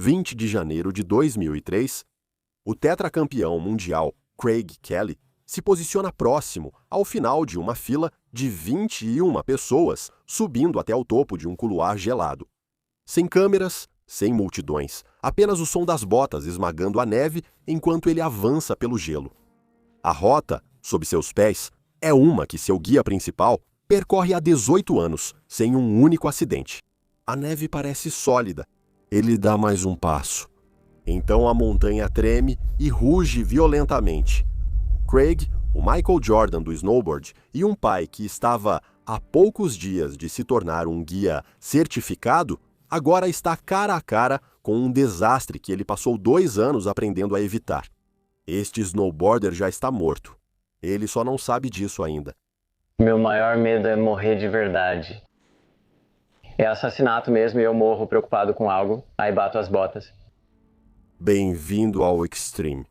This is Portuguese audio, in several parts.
20 de janeiro de 2003, o tetracampeão mundial Craig Kelly se posiciona próximo ao final de uma fila de 21 pessoas subindo até o topo de um couloir gelado. Sem câmeras, sem multidões, apenas o som das botas esmagando a neve enquanto ele avança pelo gelo. A rota, sob seus pés, é uma que seu guia principal percorre há 18 anos, sem um único acidente. A neve parece sólida. Ele dá mais um passo. Então a montanha treme e ruge violentamente. Craig, o Michael Jordan do snowboard e um pai que estava há poucos dias de se tornar um guia certificado, agora está cara a cara com um desastre que ele passou 2 anos aprendendo a evitar. Este snowboarder já está morto. Ele só não sabe disso ainda. Meu maior medo é morrer de verdade. É assassinato mesmo e eu morro preocupado com algo, aí bato as botas. Bem-vindo ao Extreme.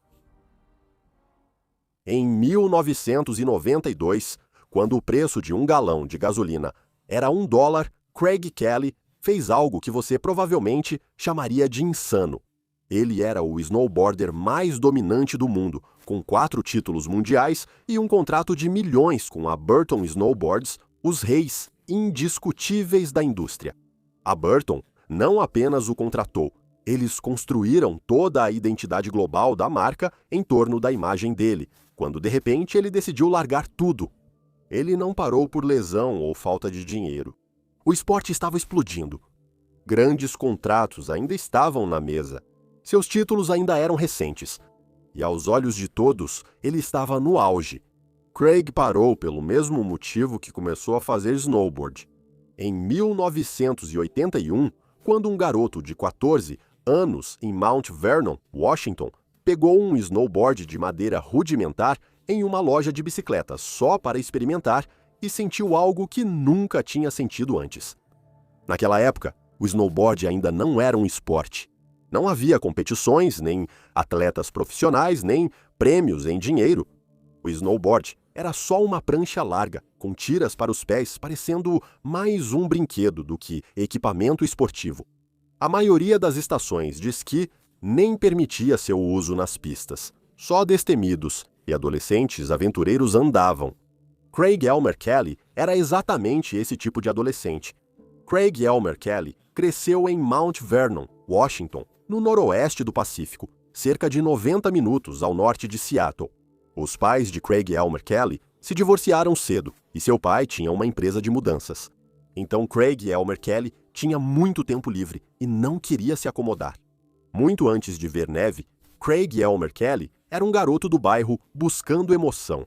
Em 1992, quando o preço de um galão de gasolina era $1, Craig Kelly fez algo que você provavelmente chamaria de insano. Ele era o snowboarder mais dominante do mundo, com 4 títulos mundiais e um contrato de milhões com a Burton Snowboards, os reis indiscutíveis da indústria. A Burton não apenas o contratou, eles construíram toda a identidade global da marca em torno da imagem dele, quando de repente ele decidiu largar tudo. Ele não parou por lesão ou falta de dinheiro. O esporte estava explodindo. Grandes contratos ainda estavam na mesa. Seus títulos ainda eram recentes. E aos olhos de todos, ele estava no auge. Craig parou pelo mesmo motivo que começou a fazer snowboard. Em 1981, quando um garoto de 14 anos em Mount Vernon, Washington, pegou um snowboard de madeira rudimentar em uma loja de bicicletas só para experimentar e sentiu algo que nunca tinha sentido antes. Naquela época, o snowboard ainda não era um esporte. Não havia competições, nem atletas profissionais, nem prêmios em dinheiro. O snowboard era só uma prancha larga, com tiras para os pés, parecendo mais um brinquedo do que equipamento esportivo. A maioria das estações de esqui nem permitia seu uso nas pistas. Só destemidos e adolescentes aventureiros andavam. Craig Elmer Kelly era exatamente esse tipo de adolescente. Craig Elmer Kelly cresceu em Mount Vernon, Washington, no noroeste do Pacífico, cerca de 90 minutos ao norte de Seattle. Os pais de Craig Elmer Kelly se divorciaram cedo e seu pai tinha uma empresa de mudanças. Então Craig Elmer Kelly tinha muito tempo livre e não queria se acomodar. Muito antes de ver neve, Craig Elmer Kelly era um garoto do bairro buscando emoção.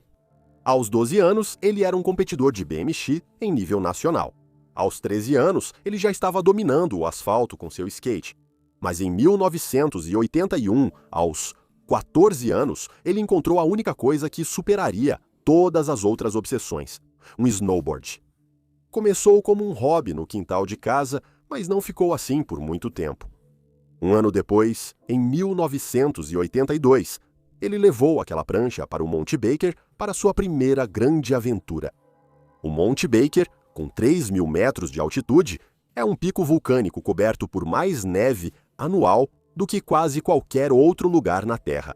Aos 12 anos, ele era um competidor de BMX em nível nacional. Aos 13 anos, ele já estava dominando o asfalto com seu skate. Mas em 1981, aos 14 anos, ele encontrou a única coisa que superaria todas as outras obsessões: um snowboard. Começou como um hobby no quintal de casa, mas não ficou assim por muito tempo. Um ano depois, em 1982, ele levou aquela prancha para o Monte Baker para sua primeira grande aventura. O Monte Baker, com 3.000 metros de altitude, é um pico vulcânico coberto por mais neve anual do que quase qualquer outro lugar na Terra.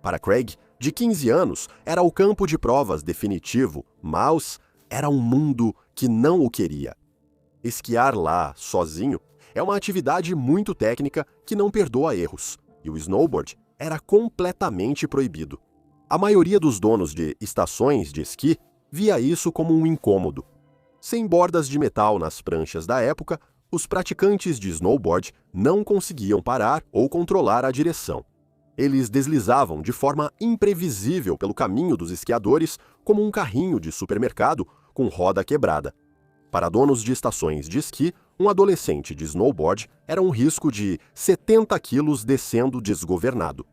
Para Craig, de 15 anos, era o campo de provas definitivo, mas era um mundo que não o queria. Esquiar lá, sozinho, é uma atividade muito técnica que não perdoa erros, e o snowboard era completamente proibido. A maioria dos donos de estações de esqui via isso como um incômodo. Sem bordas de metal nas pranchas da época, os praticantes de snowboard não conseguiam parar ou controlar a direção. Eles deslizavam de forma imprevisível pelo caminho dos esquiadores como um carrinho de supermercado com roda quebrada. Para donos de estações de esqui, um adolescente de snowboard era um risco de 70 quilos descendo desgovernado.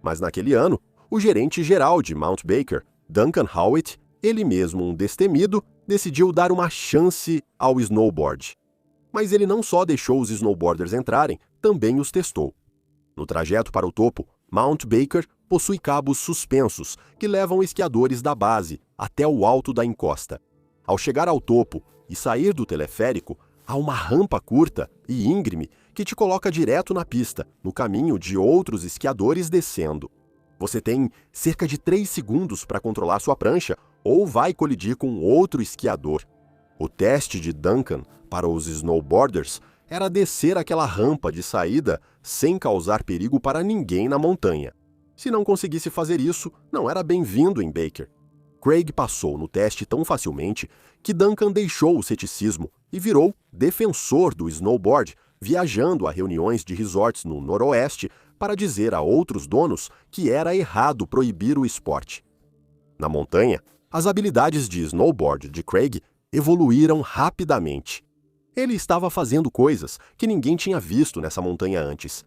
Mas naquele ano, o gerente geral de Mount Baker, Duncan Howitt, ele mesmo um destemido, decidiu dar uma chance ao snowboard. Mas ele não só deixou os snowboarders entrarem, também os testou. No trajeto para o topo, Mount Baker possui cabos suspensos que levam esquiadores da base até o alto da encosta. Ao chegar ao topo e sair do teleférico, há uma rampa curta e íngreme que te coloca direto na pista, no caminho de outros esquiadores descendo. Você tem cerca de 3 segundos para controlar sua prancha ou vai colidir com outro esquiador. O teste de Duncan para os snowboarders era descer aquela rampa de saída sem causar perigo para ninguém na montanha. Se não conseguisse fazer isso, não era bem-vindo em Baker. Craig passou no teste tão facilmente que Duncan deixou o ceticismo e virou defensor do snowboard, viajando a reuniões de resorts no Noroeste para dizer a outros donos que era errado proibir o esporte. Na montanha, as habilidades de snowboard de Craig evoluíram rapidamente. Ele estava fazendo coisas que ninguém tinha visto nessa montanha antes.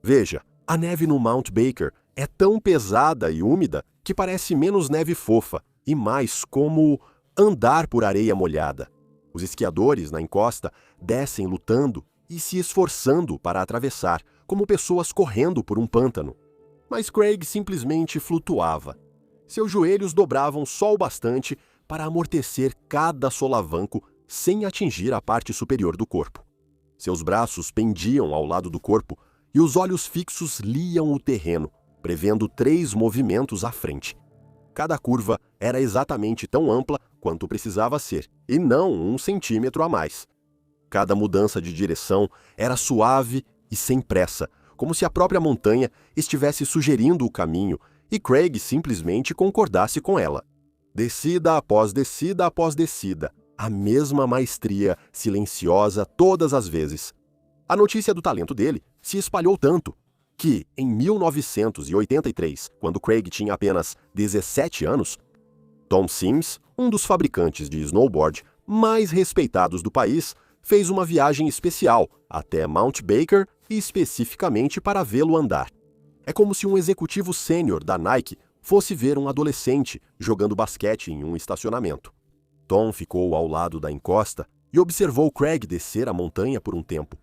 Veja, a neve no Mount Baker é tão pesada e úmida que parece menos neve fofa e mais como andar por areia molhada. Os esquiadores na encosta descem lutando e se esforçando para atravessar, como pessoas correndo por um pântano. Mas Craig simplesmente flutuava. Seus joelhos dobravam só o bastante para amortecer cada solavanco sem atingir a parte superior do corpo. Seus braços pendiam ao lado do corpo e os olhos fixos liam o terreno, prevendo 3 movimentos à frente. Cada curva era exatamente tão ampla quanto precisava ser, e não 1 centímetro a mais. Cada mudança de direção era suave e sem pressa, como se a própria montanha estivesse sugerindo o caminho e Craig simplesmente concordasse com ela. Descida após descida após descida, a mesma maestria silenciosa todas as vezes. A notícia do talento dele se espalhou tanto que, em 1983, quando Craig tinha apenas 17 anos, Tom Sims, um dos fabricantes de snowboard mais respeitados do país, fez uma viagem especial até Mount Baker e especificamente para vê-lo andar. É como se um executivo sênior da Nike fosse ver um adolescente jogando basquete em um estacionamento. Tom ficou ao lado da encosta e observou Craig descer a montanha por um tempo.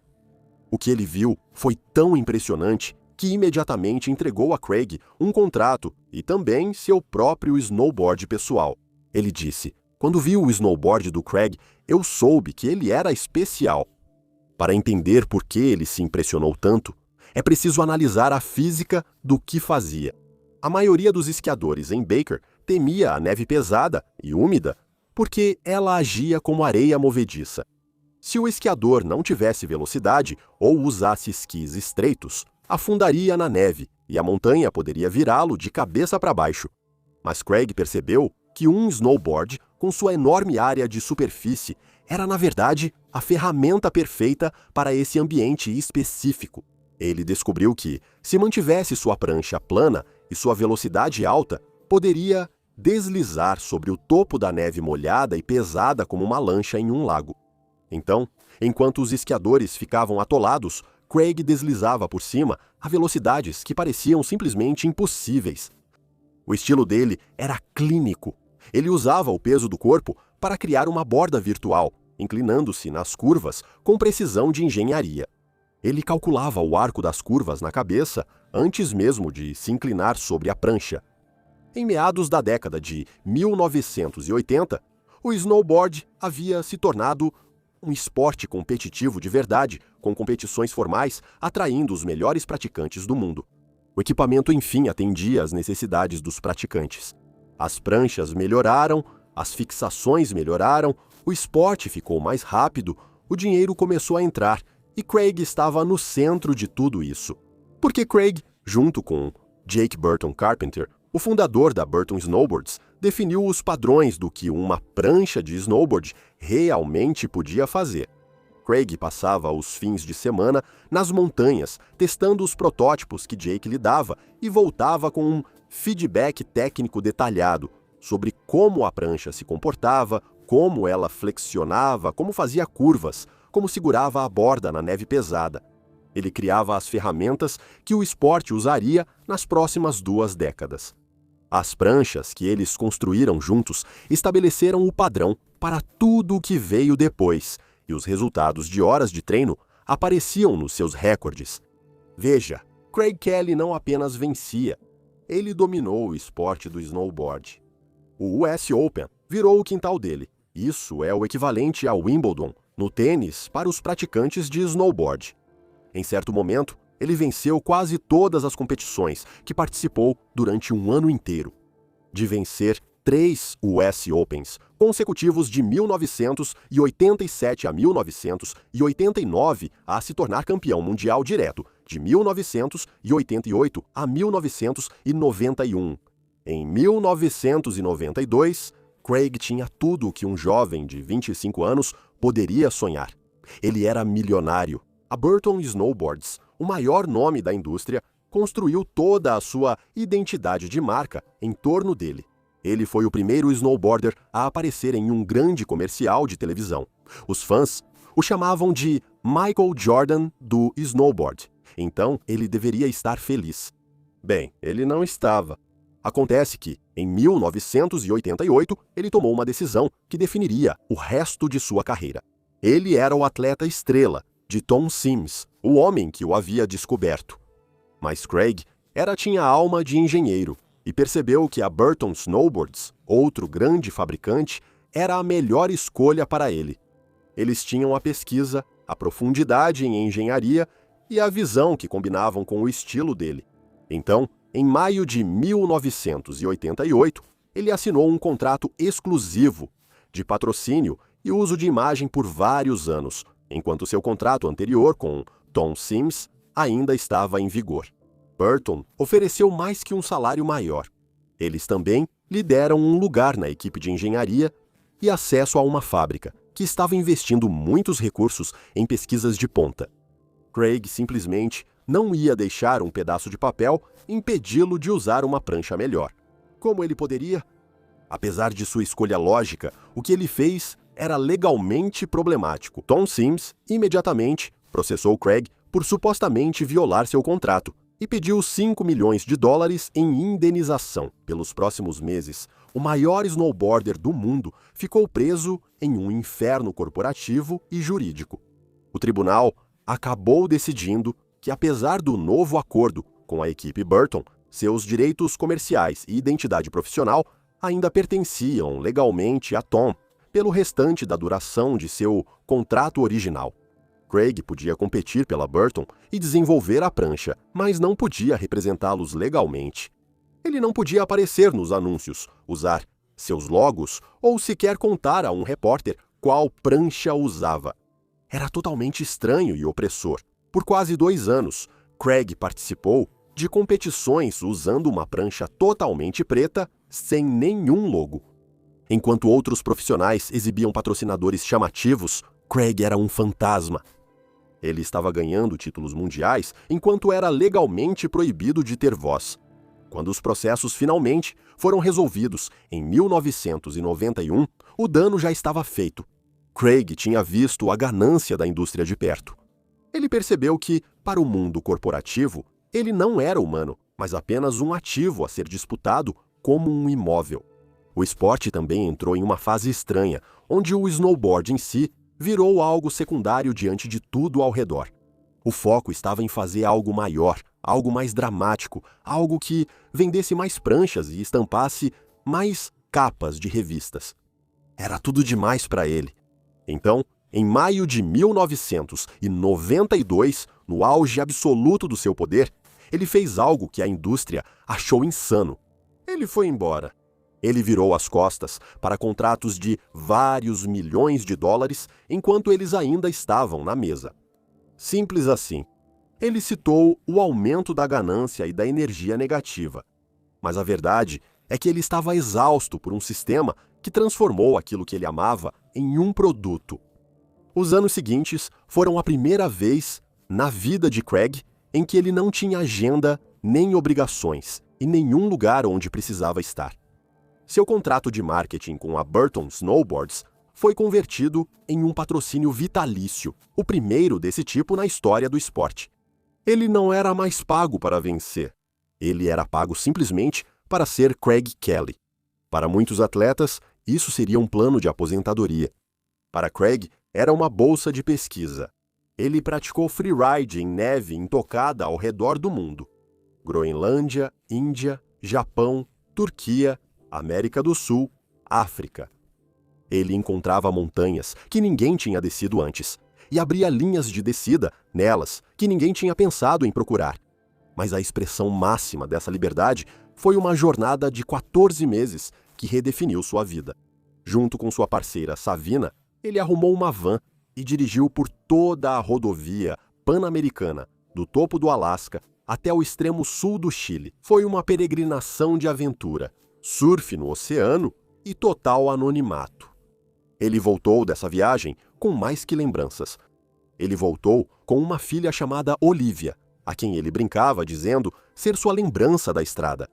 O que ele viu foi tão impressionante que imediatamente entregou a Craig um contrato e também seu próprio snowboard pessoal. Ele disse: "Quando vi o snowboard do Craig, eu soube que ele era especial." Para entender por que ele se impressionou tanto, é preciso analisar a física do que fazia. A maioria dos esquiadores em Baker temia a neve pesada e úmida porque ela agia como areia movediça. Se o esquiador não tivesse velocidade ou usasse esquis estreitos, afundaria na neve e a montanha poderia virá-lo de cabeça para baixo. Mas Craig percebeu que um snowboard, com sua enorme área de superfície, era na verdade a ferramenta perfeita para esse ambiente específico. Ele descobriu que, se mantivesse sua prancha plana e sua velocidade alta, poderia deslizar sobre o topo da neve molhada e pesada como uma lancha em um lago. Então, enquanto os esquiadores ficavam atolados, Craig deslizava por cima a velocidades que pareciam simplesmente impossíveis. O estilo dele era clínico. Ele usava o peso do corpo para criar uma borda virtual, inclinando-se nas curvas com precisão de engenharia. Ele calculava o arco das curvas na cabeça antes mesmo de se inclinar sobre a prancha. Em meados da década de 1980, o snowboard havia se tornado um esporte competitivo de verdade, com competições formais atraindo os melhores praticantes do mundo. O equipamento, enfim, atendia às necessidades dos praticantes. As pranchas melhoraram, as fixações melhoraram, o esporte ficou mais rápido, o dinheiro começou a entrar e Craig estava no centro de tudo isso. Porque Craig, junto com Jake Burton Carpenter, o fundador da Burton Snowboards, definiu os padrões do que uma prancha de snowboard realmente podia fazer. Craig passava os fins de semana nas montanhas, testando os protótipos que Jake lhe dava e voltava com um feedback técnico detalhado sobre como a prancha se comportava, como ela flexionava, como fazia curvas, como segurava a borda na neve pesada. Ele criava as ferramentas que o esporte usaria nas próximas 2 décadas. As pranchas que eles construíram juntos estabeleceram o padrão para tudo o que veio depois, e os resultados de horas de treino apareciam nos seus recordes. Veja, Craig Kelly não apenas vencia, ele dominou o esporte do snowboard. O US Open virou o quintal dele. Isso é o equivalente ao Wimbledon no tênis para os praticantes de snowboard. Em certo momento, ele venceu quase todas as competições que participou durante um ano inteiro. De vencer 3 US Opens consecutivos de 1987 a 1989 a se tornar campeão mundial direto de 1988 a 1991. Em 1992, Craig tinha tudo o que um jovem de 25 anos poderia sonhar. Ele era milionário. A Burton Snowboards, o maior nome da indústria, construiu toda a sua identidade de marca em torno dele. Ele foi o primeiro snowboarder a aparecer em um grande comercial de televisão. Os fãs o chamavam de Michael Jordan do snowboard. Então, ele deveria estar feliz. Bem, ele não estava. Acontece que, em 1988, ele tomou uma decisão que definiria o resto de sua carreira. Ele era o atleta estrela de Tom Sims, o homem que o havia descoberto. Mas Craig tinha alma de engenheiro e percebeu que a Burton Snowboards, outro grande fabricante, era a melhor escolha para ele. Eles tinham a pesquisa, a profundidade em engenharia e a visão que combinavam com o estilo dele. Então, em maio de 1988, ele assinou um contrato exclusivo de patrocínio e uso de imagem por vários anos, enquanto seu contrato anterior com Tom Sims ainda estava em vigor. Burton ofereceu mais que um salário maior. Eles também lhe deram um lugar na equipe de engenharia e acesso a uma fábrica que estava investindo muitos recursos em pesquisas de ponta. Craig simplesmente não ia deixar um pedaço de papel impedi-lo de usar uma prancha melhor. Como ele poderia? Apesar de sua escolha lógica, o que ele fez era legalmente problemático. Tom Sims imediatamente processou Craig por supostamente violar seu contrato e pediu $5 milhões em indenização. Pelos próximos meses, o maior snowboarder do mundo ficou preso em um inferno corporativo e jurídico. O tribunal acabou decidindo que, apesar do novo acordo com a equipe Burton, seus direitos comerciais e identidade profissional ainda pertenciam legalmente a Tom, pelo restante da duração de seu contrato original. Craig podia competir pela Burton e desenvolver a prancha, mas não podia representá-los legalmente. Ele não podia aparecer nos anúncios, usar seus logos ou sequer contar a um repórter qual prancha usava. Era totalmente estranho e opressor. Por quase 2 anos, Craig participou de competições usando uma prancha totalmente preta, sem nenhum logo. Enquanto outros profissionais exibiam patrocinadores chamativos, Craig era um fantasma. Ele estava ganhando títulos mundiais enquanto era legalmente proibido de ter voz. Quando os processos finalmente foram resolvidos em 1991, o dano já estava feito. Craig tinha visto a ganância da indústria de perto. Ele percebeu que, para o mundo corporativo, ele não era humano, mas apenas um ativo a ser disputado como um imóvel. O esporte também entrou em uma fase estranha, onde o snowboard em si virou algo secundário diante de tudo ao redor. O foco estava em fazer algo maior, algo mais dramático, algo que vendesse mais pranchas e estampasse mais capas de revistas. Era tudo demais para ele. Então, em maio de 1992, no auge absoluto do seu poder, ele fez algo que a indústria achou insano. Ele foi embora. Ele virou as costas para contratos de vários milhões de dólares enquanto eles ainda estavam na mesa. Simples assim. Ele citou o aumento da ganância e da energia negativa. Mas a verdade é que ele estava exausto por um sistema que transformou aquilo que ele amava em um produto. Os anos seguintes foram a primeira vez na vida de Craig em que ele não tinha agenda nem obrigações e nenhum lugar onde precisava estar. Seu contrato de marketing com a Burton Snowboards foi convertido em um patrocínio vitalício, o primeiro desse tipo na história do esporte. Ele não era mais pago para vencer. Ele era pago simplesmente para ser Craig Kelly. Para muitos atletas, isso seria um plano de aposentadoria. Para Craig, era uma bolsa de pesquisa. Ele praticou freeride em neve intocada ao redor do mundo. Groenlândia, Índia, Japão, Turquia, América do Sul, África. Ele encontrava montanhas que ninguém tinha descido antes. e abria linhas de descida nelas que ninguém tinha pensado em procurar. Mas a expressão máxima dessa liberdade foi uma jornada de 14 meses que redefiniu sua vida. Junto com sua parceira Savina, ele arrumou uma van e dirigiu por toda a rodovia pan-americana, do topo do Alasca até o extremo sul do Chile. Foi uma peregrinação de aventura, surf no oceano e total anonimato. Ele voltou dessa viagem com mais que lembranças. Ele voltou com uma filha chamada Olivia, a quem ele brincava dizendo ser sua lembrança da estrada.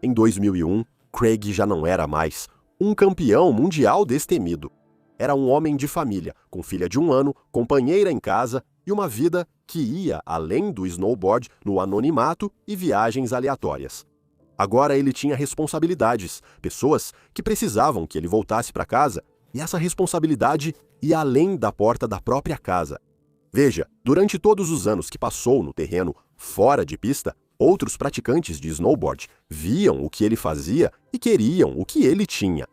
Em 2001, Craig já não era mais um campeão mundial destemido. Era um homem de família, com filha de 1 ano, companheira em casa e uma vida que ia além do snowboard no anonimato e viagens aleatórias. Agora ele tinha responsabilidades, pessoas que precisavam que ele voltasse para casa, e essa responsabilidade ia além da porta da própria casa. Veja, durante todos os anos que passou no terreno fora de pista, outros praticantes de snowboard viam o que ele fazia e queriam o que ele tinha.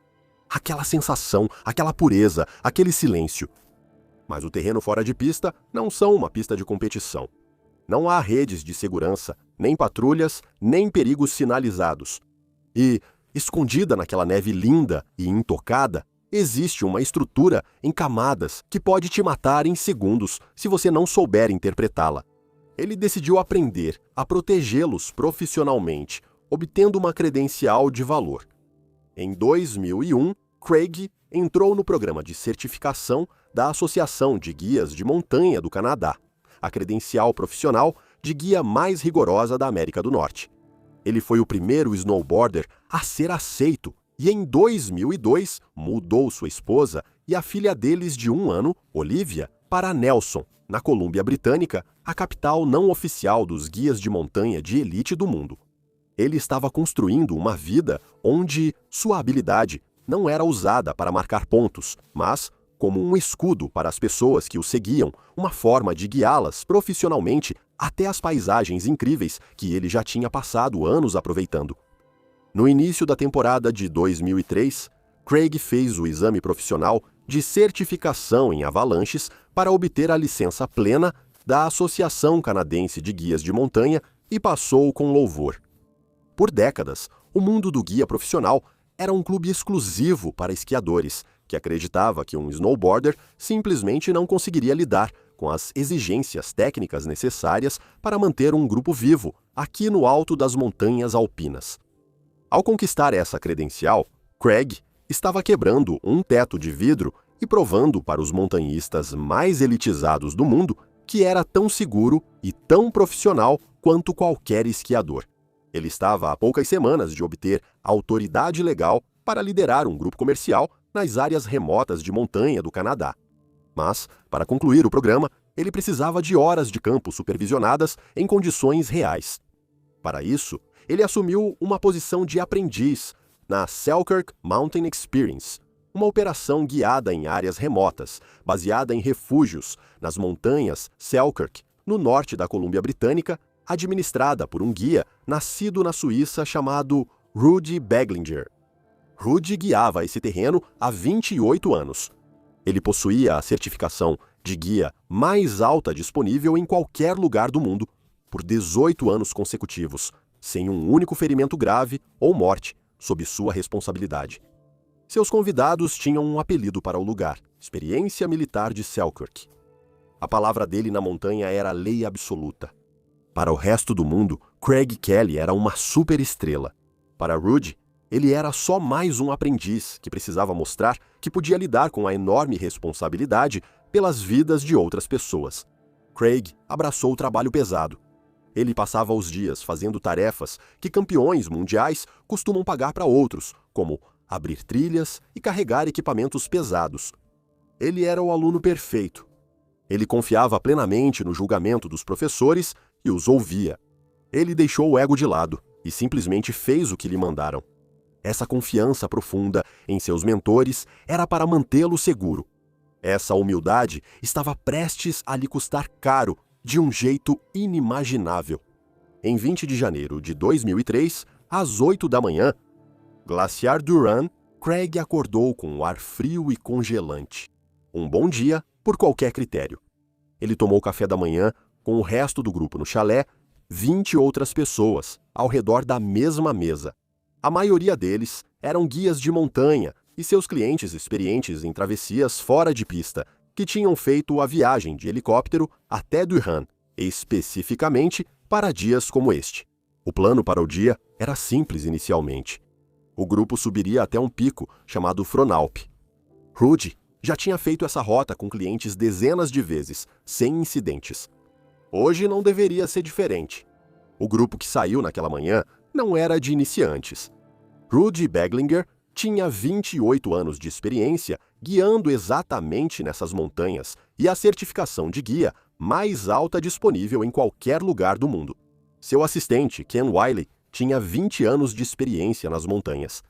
Aquela sensação, aquela pureza, aquele silêncio. Mas o terreno fora de pista não são uma pista de competição. Não há redes de segurança, nem patrulhas, nem perigos sinalizados. E, escondida naquela neve linda e intocada, existe uma estrutura em camadas que pode te matar em segundos se você não souber interpretá-la. Ele decidiu aprender a protegê-los profissionalmente, obtendo uma credencial de valor. Em 2001, Craig entrou no programa de certificação da Associação de Guias de Montanha do Canadá, a credencial profissional de guia mais rigorosa da América do Norte. Ele foi o primeiro snowboarder a ser aceito e em 2002 mudou sua esposa e a filha deles de 1 ano, Olivia, para Nelson, na Colômbia Britânica, a capital não oficial dos guias de montanha de elite do mundo. Ele estava construindo uma vida onde sua habilidade não era usada para marcar pontos, mas como um escudo para as pessoas que o seguiam, uma forma de guiá-las profissionalmente até as paisagens incríveis que ele já tinha passado anos aproveitando. No início da temporada de 2003, Craig fez o exame profissional de certificação em avalanches para obter a licença plena da Associação Canadense de Guias de Montanha e passou com louvor. Por décadas, o mundo do guia profissional era um clube exclusivo para esquiadores, que acreditava que um snowboarder simplesmente não conseguiria lidar com as exigências técnicas necessárias para manter um grupo vivo aqui no alto das montanhas alpinas. Ao conquistar essa credencial, Craig estava quebrando um teto de vidro e provando para os montanhistas mais elitizados do mundo que era tão seguro e tão profissional quanto qualquer esquiador. Ele estava há poucas semanas de obter autoridade legal para liderar um grupo comercial nas áreas remotas de montanha do Canadá. Mas, para concluir o programa, ele precisava de horas de campo supervisionadas em condições reais. Para isso, ele assumiu uma posição de aprendiz na Selkirk Mountain Experience, uma operação guiada em áreas remotas, baseada em refúgios nas montanhas Selkirk, no norte da Colômbia Britânica, administrada por um guia nascido na Suíça chamado Rudy Beglinger. Rudy guiava esse terreno há 28 anos. Ele possuía a certificação de guia mais alta disponível em qualquer lugar do mundo, por 18 anos consecutivos, sem um único ferimento grave ou morte sob sua responsabilidade. Seus convidados tinham um apelido para o lugar: Experiência Militar de Selkirk. A palavra dele na montanha era lei absoluta. Para o resto do mundo, Craig Kelly era uma superestrela. Para Rudy, ele era só mais um aprendiz que precisava mostrar que podia lidar com a enorme responsabilidade pelas vidas de outras pessoas. Craig abraçou o trabalho pesado. Ele passava os dias fazendo tarefas que campeões mundiais costumam pagar para outros, como abrir trilhas e carregar equipamentos pesados. Ele era o aluno perfeito. Ele confiava plenamente no julgamento dos professores e os ouvia. Ele deixou o ego de lado e simplesmente fez o que lhe mandaram. Essa confiança profunda em seus mentores era para mantê-lo seguro. Essa humildade estava prestes a lhe custar caro de um jeito inimaginável. Em 20 de janeiro de 2003, às 8 da manhã, Glaciar du Rhin, Craig acordou com um ar frio e congelante. Um bom dia por qualquer critério. Ele tomou café da manhã com o resto do grupo no chalé, 20 outras pessoas, ao redor da mesma mesa. A maioria deles eram guias de montanha e seus clientes experientes em travessias fora de pista, que tinham feito a viagem de helicóptero até Durham, especificamente para dias como este. O plano para o dia era simples inicialmente. O grupo subiria até um pico chamado Fronalp. Rudy já tinha feito essa rota com clientes dezenas de vezes, sem incidentes. Hoje não deveria ser diferente. O grupo que saiu naquela manhã não era de iniciantes. Rudy Beglinger tinha 28 anos de experiência guiando exatamente nessas montanhas e a certificação de guia mais alta disponível em qualquer lugar do mundo. Seu assistente, Ken Wiley, tinha 20 anos de experiência nas montanhas.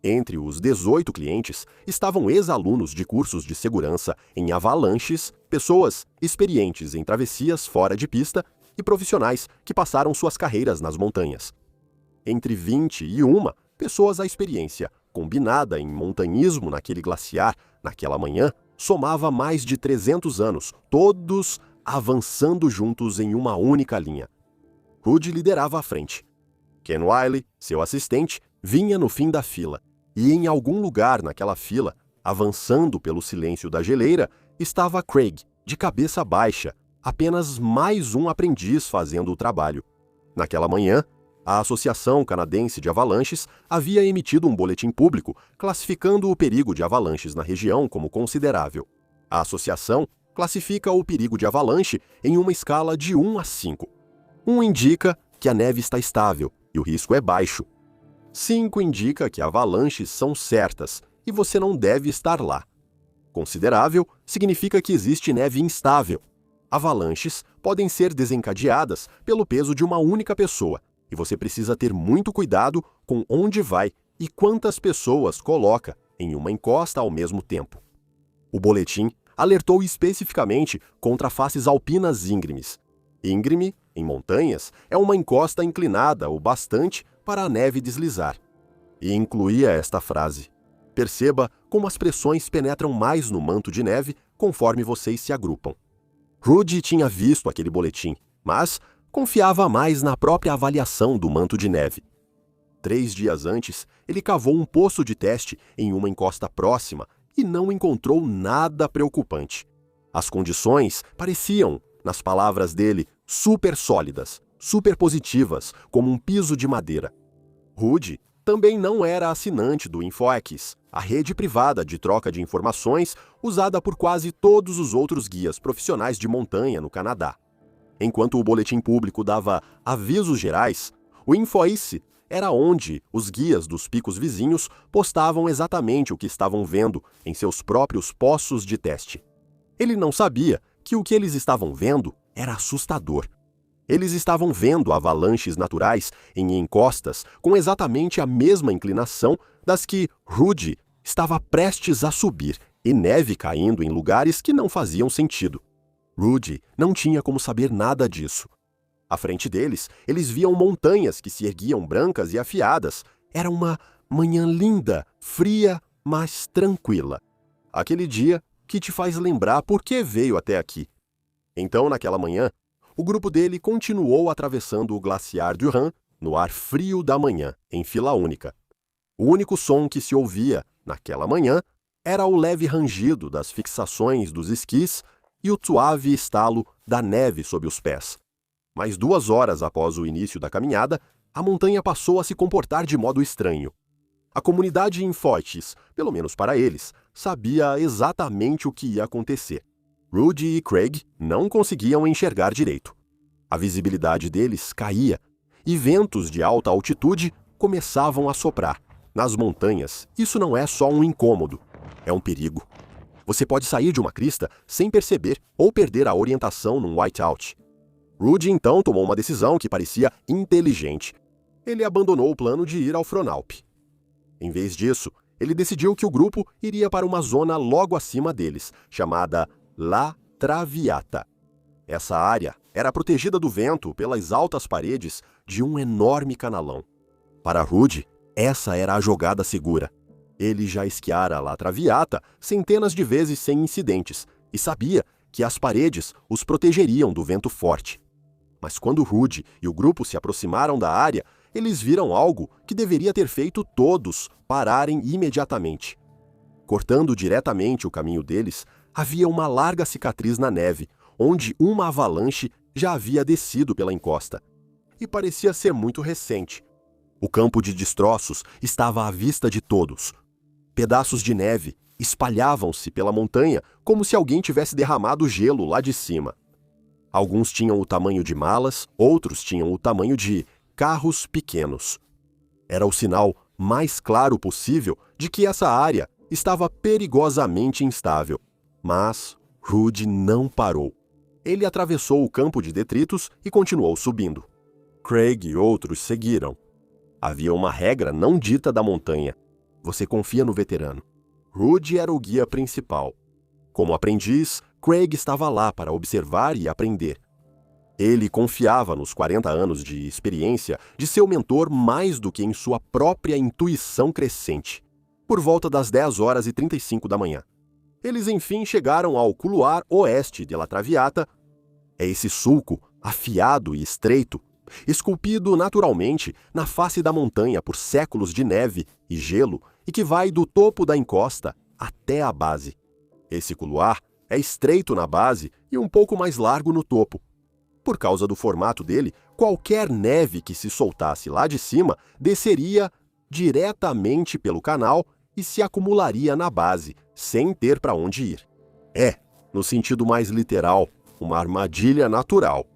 Entre os 18 clientes estavam ex-alunos de cursos de segurança em avalanches, pessoas experientes em travessias fora de pista e profissionais que passaram suas carreiras nas montanhas. Entre 20 e 1 pessoas a experiência, combinada em montanhismo naquele glaciar, naquela manhã, somava mais de 300 anos, todos avançando juntos em uma única linha. Rudy liderava à frente. Ken Wiley, seu assistente, vinha no fim da fila, e em algum lugar naquela fila, avançando pelo silêncio da geleira, estava Craig, de cabeça baixa, apenas mais um aprendiz fazendo o trabalho. Naquela manhã, a Associação Canadense de Avalanches havia emitido um boletim público classificando o perigo de avalanches na região como considerável. A associação classifica o perigo de avalanche em uma escala de 1 a 5. 1 indica que a neve está estável e o risco é baixo. 5 indica que avalanches são certas e você não deve estar lá. Considerável significa que existe neve instável. Avalanches podem ser desencadeadas pelo peso de uma única pessoa e você precisa ter muito cuidado com onde vai e quantas pessoas coloca em uma encosta ao mesmo tempo. O boletim alertou especificamente contra faces alpinas íngremes. Íngreme, em montanhas, é uma encosta inclinada o bastante para a neve deslizar. E incluía esta frase: perceba como as pressões penetram mais no manto de neve conforme vocês se agrupam. Rudy tinha visto aquele boletim, mas confiava mais na própria avaliação do manto de neve. 3 dias antes, ele cavou um poço de teste em uma encosta próxima e não encontrou nada preocupante. As condições pareciam, nas palavras dele, super sólidas, super positivas, como um piso de madeira. Rudy também não era assinante do InfoX, a rede privada de troca de informações usada por quase todos os outros guias profissionais de montanha no Canadá. Enquanto o boletim público dava avisos gerais, o InfoIce era onde os guias dos picos vizinhos postavam exatamente o que estavam vendo em seus próprios poços de teste. Ele não sabia que o que eles estavam vendo era assustador. Eles estavam vendo avalanches naturais em encostas com exatamente a mesma inclinação das que Rudy estava prestes a subir e neve caindo em lugares que não faziam sentido. Rudy não tinha como saber nada disso. À frente deles, eles viam montanhas que se erguiam brancas e afiadas. Era uma manhã linda, fria, mas tranquila. Aquele dia que te faz lembrar por que veio até aqui. Então, naquela manhã, o grupo dele continuou atravessando o glaciar Durham no ar frio da manhã, em fila única. O único som que se ouvia, naquela manhã, era o leve rangido das fixações dos esquis e o suave estalo da neve sob os pés. Mas 2 horas após o início da caminhada, a montanha passou a se comportar de modo estranho. A comunidade em Foyts, pelo menos para eles, sabia exatamente o que ia acontecer. Rudy e Craig não conseguiam enxergar direito. A visibilidade deles caía e ventos de alta altitude começavam a soprar. Nas montanhas, isso não é só um incômodo, é um perigo. Você pode sair de uma crista sem perceber ou perder a orientação num whiteout. Rudy então tomou uma decisão que parecia inteligente. Ele abandonou o plano de ir ao Fronalp. Em vez disso, ele decidiu que o grupo iria para uma zona logo acima deles, chamada La Traviata. Essa área era protegida do vento pelas altas paredes de um enorme canalão. Para Rudy, essa era a jogada segura. Ele já esquiara La Traviata centenas de vezes sem incidentes e sabia que as paredes os protegeriam do vento forte. Mas quando Rudy e o grupo se aproximaram da área, eles viram algo que deveria ter feito todos pararem imediatamente. Cortando diretamente o caminho deles, havia uma larga cicatriz na neve, onde uma avalanche já havia descido pela encosta. E parecia ser muito recente. O campo de destroços estava à vista de todos. Pedaços de neve espalhavam-se pela montanha como se alguém tivesse derramado gelo lá de cima. Alguns tinham o tamanho de malas, outros tinham o tamanho de carros pequenos. Era o sinal mais claro possível de que essa área estava perigosamente instável. Mas Rudy não parou. Ele atravessou o campo de detritos e continuou subindo. Craig e outros seguiram. Havia uma regra não dita da montanha. Você confia no veterano. Rudy era o guia principal. Como aprendiz, Craig estava lá para observar e aprender. Ele confiava nos 40 anos de experiência de seu mentor mais do que em sua própria intuição crescente. Por volta das 10h35 da manhã. Eles enfim chegaram ao couloir oeste de La Traviata. É esse sulco, afiado e estreito, esculpido naturalmente na face da montanha por séculos de neve e gelo e que vai do topo da encosta até a base. Esse couloir é estreito na base e um pouco mais largo no topo. Por causa do formato dele, qualquer neve que se soltasse lá de cima desceria diretamente pelo canal e se acumularia na base, sem ter para onde ir. É, no sentido mais literal, uma armadilha natural.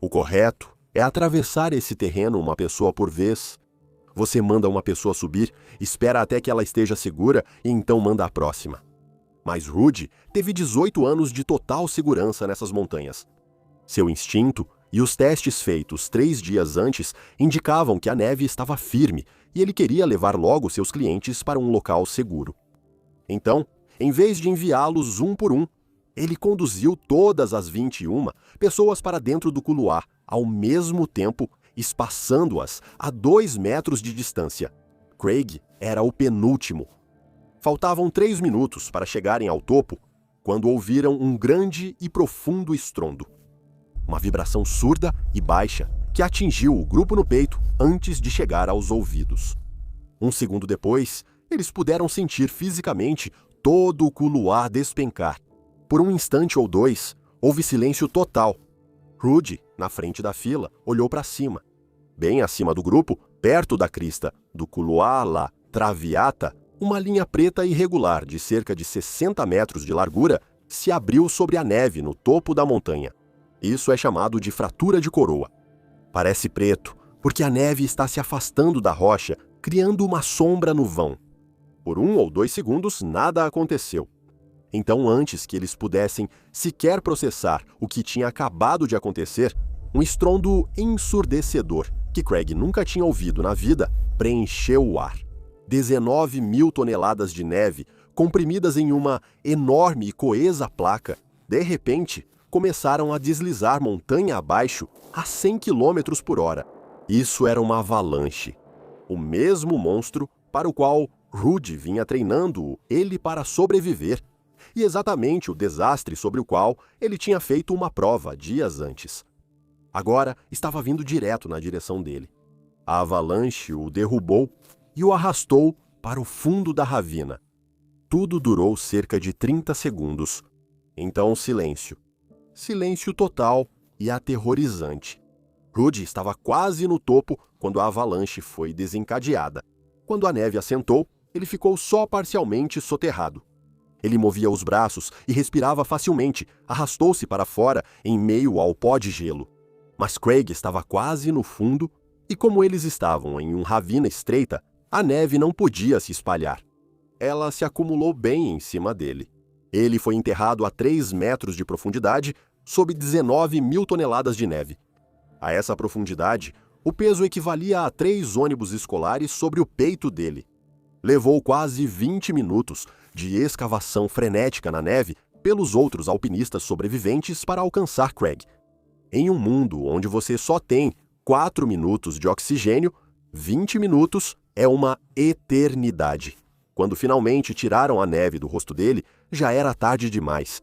O correto é atravessar esse terreno uma pessoa por vez. Você manda uma pessoa subir, espera até que ela esteja segura e então manda a próxima. Mas Rudy teve 18 anos de total segurança nessas montanhas. Seu instinto e os testes feitos 3 dias antes indicavam que a neve estava firme e ele queria levar logo seus clientes para um local seguro. Então, em vez de enviá-los um por um, ele conduziu todas as 21 pessoas para dentro do couloir, ao mesmo tempo espaçando-as a 2 metros de distância. Craig era o penúltimo. Faltavam 3 minutos para chegarem ao topo, quando ouviram um grande e profundo estrondo. Uma vibração surda e baixa que atingiu o grupo no peito antes de chegar aos ouvidos. Um segundo depois, eles puderam sentir fisicamente todo o couloir despencar. Por um instante ou dois, houve silêncio total. Rudy, na frente da fila, olhou para cima. Bem acima do grupo, perto da crista do couloir La Traviata, uma linha preta irregular de cerca de 60 metros de largura se abriu sobre a neve no topo da montanha. Isso é chamado de fratura de coroa. Parece preto, porque a neve está se afastando da rocha, criando uma sombra no vão. Por 1 ou 2 segundos, nada aconteceu. Então, antes que eles pudessem sequer processar o que tinha acabado de acontecer, um estrondo ensurdecedor, que Craig nunca tinha ouvido na vida, preencheu o ar. 19.000 toneladas de neve, comprimidas em uma enorme e coesa placa, de repente, começaram a deslizar montanha abaixo a 100 km por hora. Isso era uma avalanche. O mesmo monstro para o qual Rudy vinha treinando ele para sobreviver, e exatamente o desastre sobre o qual ele tinha feito uma prova dias antes. Agora estava vindo direto na direção dele. A avalanche o derrubou e o arrastou para o fundo da ravina. Tudo durou cerca de 30 segundos. Então silêncio. Silêncio total e aterrorizante. Rudy estava quase no topo quando a avalanche foi desencadeada. Quando a neve assentou, ele ficou só parcialmente soterrado. Ele movia os braços e respirava facilmente, arrastou-se para fora em meio ao pó de gelo. Mas Craig estava quase no fundo e, como eles estavam em uma ravina estreita, a neve não podia se espalhar. Ela se acumulou bem em cima dele. Ele foi enterrado a 3 metros de profundidade, sob 19.000 toneladas de neve. A essa profundidade, o peso equivalia a 3 ônibus escolares sobre o peito dele. Levou quase 20 minutos de escavação frenética na neve pelos outros alpinistas sobreviventes para alcançar Craig. Em um mundo onde você só tem 4 minutos de oxigênio, 20 minutos é uma eternidade. Quando finalmente tiraram a neve do rosto dele, já era tarde demais.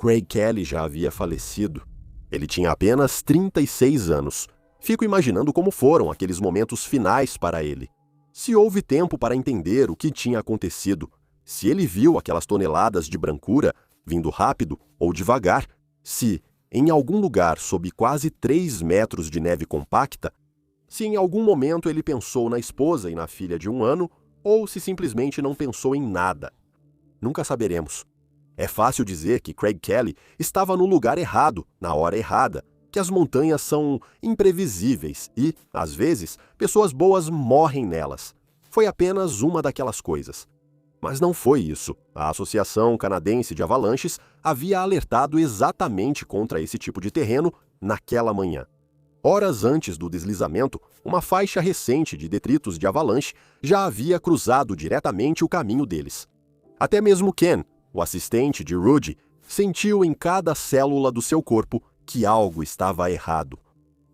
Craig Kelly já havia falecido. Ele tinha apenas 36 anos. Fico imaginando como foram aqueles momentos finais para ele. Se houve tempo para entender o que tinha acontecido, se ele viu aquelas toneladas de brancura vindo rápido ou devagar, se, em algum lugar sob quase 3 metros de neve compacta, se em algum momento ele pensou na esposa e na filha de 1 ano, ou se simplesmente não pensou em nada. Nunca saberemos. É fácil dizer que Craig Kelly estava no lugar errado, na hora errada, que as montanhas são imprevisíveis e, às vezes, pessoas boas morrem nelas. Foi apenas uma daquelas coisas. Mas não foi isso. A Associação Canadense de Avalanches havia alertado exatamente contra esse tipo de terreno naquela manhã. Horas antes do deslizamento, uma faixa recente de detritos de avalanche já havia cruzado diretamente o caminho deles. Até mesmo Ken, o assistente de Rudy, sentiu em cada célula do seu corpo que algo estava errado.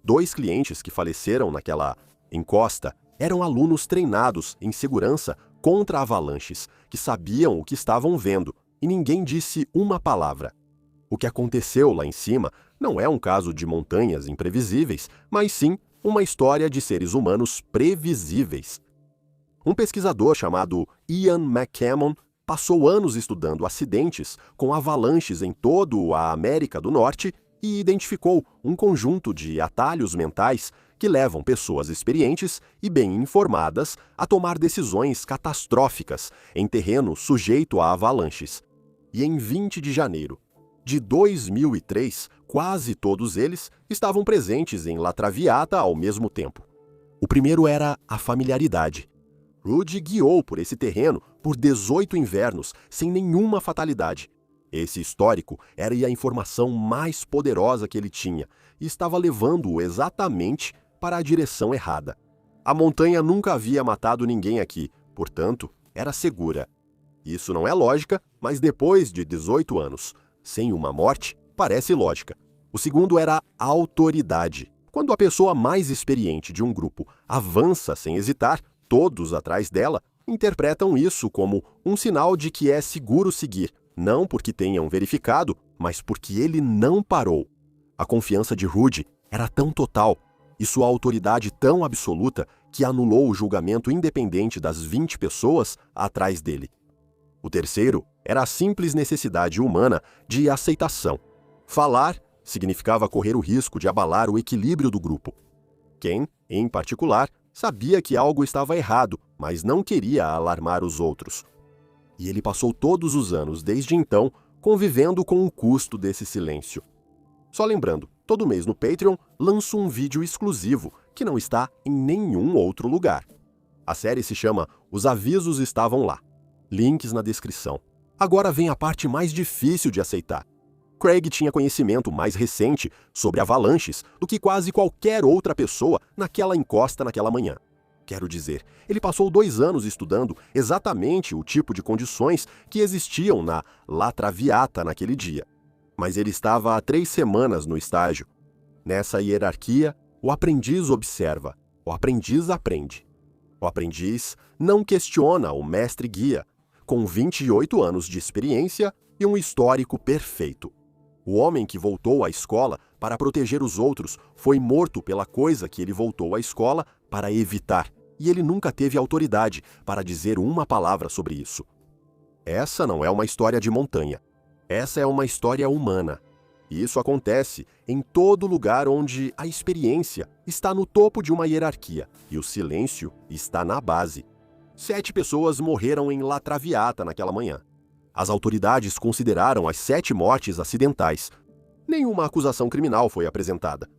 2 clientes que faleceram naquela encosta eram alunos treinados em segurança contra avalanches, que sabiam o que estavam vendo, e ninguém disse uma palavra. O que aconteceu lá em cima não é um caso de montanhas imprevisíveis, mas sim uma história de seres humanos previsíveis. Um pesquisador chamado Ian McCammon passou anos estudando acidentes com avalanches em toda a América do Norte e identificou um conjunto de atalhos mentais que levam pessoas experientes e bem informadas a tomar decisões catastróficas em terreno sujeito a avalanches. E em 20 de janeiro de 2003, quase todos eles estavam presentes em La Traviata ao mesmo tempo. O primeiro era a familiaridade. Rudy guiou por esse terreno por 18 invernos sem nenhuma fatalidade. Esse histórico era a informação mais poderosa que ele tinha e estava levando-o exatamente para a direção errada. A montanha nunca havia matado ninguém aqui, portanto, era segura. Isso não é lógica, mas depois de 18 anos, sem uma morte, parece lógica. O segundo era a autoridade. Quando a pessoa mais experiente de um grupo avança sem hesitar, todos atrás dela interpretam isso como um sinal de que é seguro seguir, não porque tenham verificado, mas porque ele não parou. A confiança de Rudy era tão total e sua autoridade tão absoluta que anulou o julgamento independente das 20 pessoas atrás dele. O terceiro era a simples necessidade humana de aceitação. Falar significava correr o risco de abalar o equilíbrio do grupo. Ken, em particular, sabia que algo estava errado, mas não queria alarmar os outros. E ele passou todos os anos, desde então, convivendo com o custo desse silêncio. Só lembrando, todo mês no Patreon lanço um vídeo exclusivo que não está em nenhum outro lugar. A série se chama Os Avisos Estavam Lá. Links na descrição. Agora vem a parte mais difícil de aceitar. Craig tinha conhecimento mais recente sobre avalanches do que quase qualquer outra pessoa naquela encosta naquela manhã. Quero dizer, ele passou 2 anos estudando exatamente o tipo de condições que existiam na La Traviata naquele dia. Mas ele estava há 3 semanas no estágio. Nessa hierarquia, o aprendiz observa, o aprendiz aprende. O aprendiz não questiona o mestre guia, com 28 anos de experiência e um histórico perfeito. O homem que voltou à escola para proteger os outros foi morto pela coisa que ele voltou à escola para evitar, e ele nunca teve autoridade para dizer uma palavra sobre isso. Essa não é uma história de montanha. Essa é uma história humana. E isso acontece em todo lugar onde a experiência está no topo de uma hierarquia e o silêncio está na base. 7 pessoas morreram em La Traviata naquela manhã. As autoridades consideraram as 7 mortes acidentais. Nenhuma acusação criminal foi apresentada.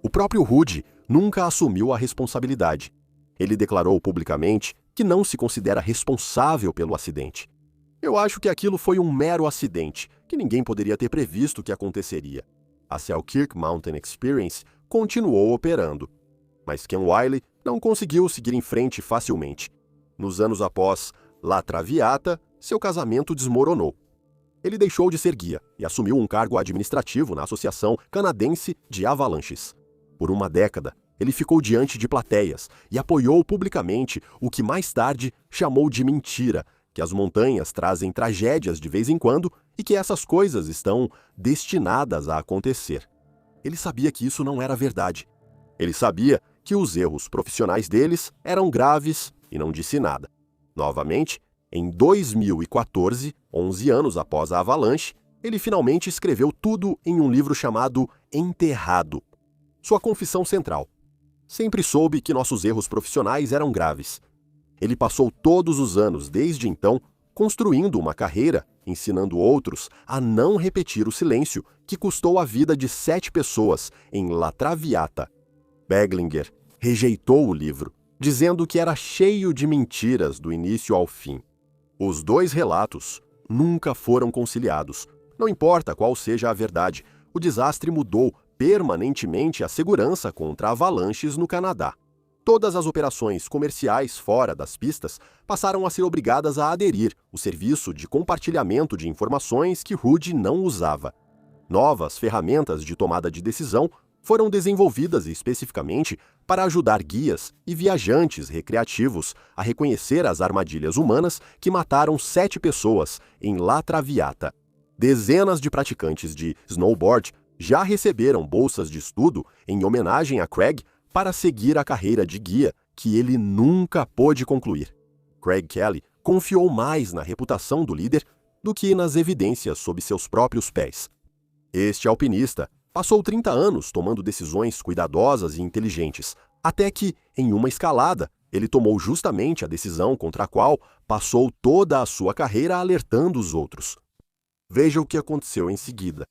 O próprio Rudy nunca assumiu a responsabilidade. Ele declarou publicamente que não se considera responsável pelo acidente. Eu acho que aquilo foi um mero acidente, que ninguém poderia ter previsto que aconteceria. A Selkirk Mountain Experience continuou operando. Mas Ken Wiley não conseguiu seguir em frente facilmente. Nos anos após La Traviata, seu casamento desmoronou. Ele deixou de ser guia e assumiu um cargo administrativo na Associação Canadense de Avalanches. Por uma década, ele ficou diante de plateias e apoiou publicamente o que mais tarde chamou de mentira, que as montanhas trazem tragédias de vez em quando e que essas coisas estão destinadas a acontecer. Ele sabia que isso não era verdade. Ele sabia que os erros profissionais deles eram graves e não disse nada. Novamente, em 2014, 11 anos após a avalanche, ele finalmente escreveu tudo em um livro chamado Enterrado. Sua confissão central. Sempre soube que nossos erros profissionais eram graves. Ele passou todos os anos, desde então, construindo uma carreira, ensinando outros a não repetir o silêncio que custou a vida de 7 pessoas em La Traviata. Beglinger rejeitou o livro, dizendo que era cheio de mentiras do início ao fim. Os 2 relatos nunca foram conciliados. Não importa qual seja a verdade, o desastre mudou permanentemente a segurança contra avalanches no Canadá. Todas as operações comerciais fora das pistas passaram a ser obrigadas a aderir o serviço de compartilhamento de informações que Rudd não usava. Novas ferramentas de tomada de decisão foram desenvolvidas especificamente para ajudar guias e viajantes recreativos a reconhecer as armadilhas humanas que mataram 7 pessoas em La Traviata. Dezenas de praticantes de snowboard já receberam bolsas de estudo em homenagem a Craig para seguir a carreira de guia que ele nunca pôde concluir. Craig Kelly confiou mais na reputação do líder do que nas evidências sob seus próprios pés. Este alpinista passou 30 anos tomando decisões cuidadosas e inteligentes, até que, em uma escalada, ele tomou justamente a decisão contra a qual passou toda a sua carreira alertando os outros. Veja o que aconteceu em seguida.